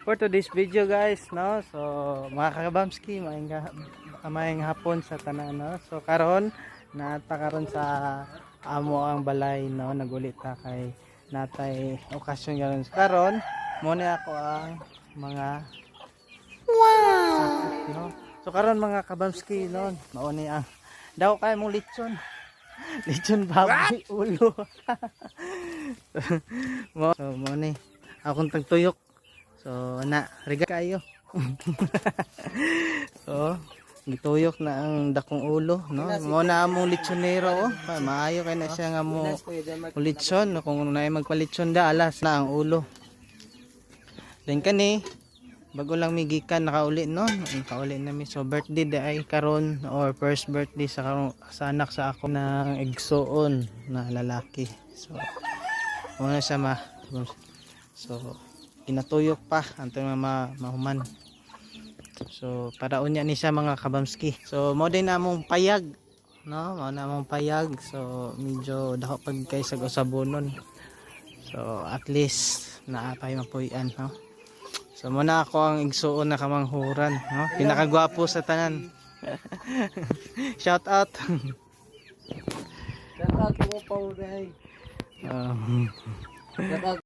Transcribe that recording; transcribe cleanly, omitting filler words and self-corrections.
for today's video guys, no? So mga kakabamski, maayong hapon sa tanan, no? So karon karon sa amo ang balay, no? Nagulit ta kay natay okasyon karon. Karon mo ni ako ang mga sakit, no? So karon mga kabamski, no? Mao ni ang daw kay mong lechon. Lechon baboy ulo. So mo ni akong tagtuyok. So na riga kayo. So gituyok na ang dakong ulo, no? Mo na among lechonero, oh. Maayo kay na siya nga mo lechon, no? Kung naay magpalechon da alas na ang ulo. Then kani bago lang migikan nakauli no, nakauli na mi. So birthday da ay karon or first birthday sa anak sa ako ng igsoon na lalaki. So muna siya so kinatuyok pa antong mahuman. So para unya ni siya mga kabamski. So mo din namong payag, no? Mao na among payag. So medyo dako pag kay sa usabonon. So at least naapay mapuy-an, no? So muna ako ang igsuon na kamanghuran, no? Pinakagwapo sa tanan. Shout out. Shout out mo pa uday. Shout out